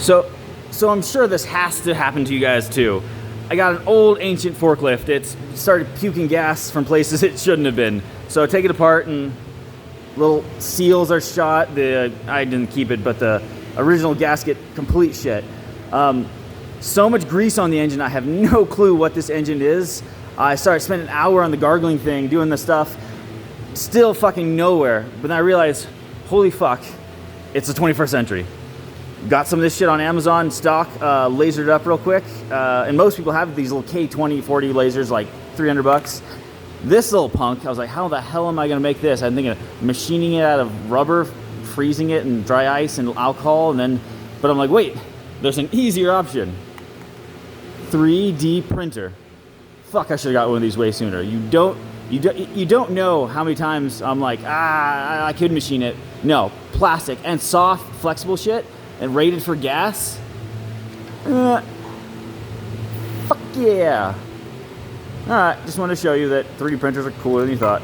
So I'm sure this has to happen to you guys too. I got an old ancient forklift. It's started puking gas from places it shouldn't have been. So I take it apart and little seals are shot. I didn't keep it, but the original gasket, complete shit. So much grease on the engine, I have no clue what this engine is. I spent an hour on the gargling thing, doing the stuff, still fucking nowhere. But then I realized, holy fuck, it's the 21st century. Got some of this shit on Amazon stock, lasered up real quick. And most people have these little K20, 40 lasers, like 300 bucks. This little punk, I was like, how the hell am I gonna make this? I'm thinking of machining it out of rubber, freezing it in dry ice and alcohol, but I'm like, wait, there's an easier option. 3D printer. Fuck, I should have got one of these way sooner. You don't know how many times I'm like, I could machine it. No, plastic and soft, flexible shit, and rated for gas. Fuck yeah. All right, just wanted to show you that 3D printers are cooler than you thought.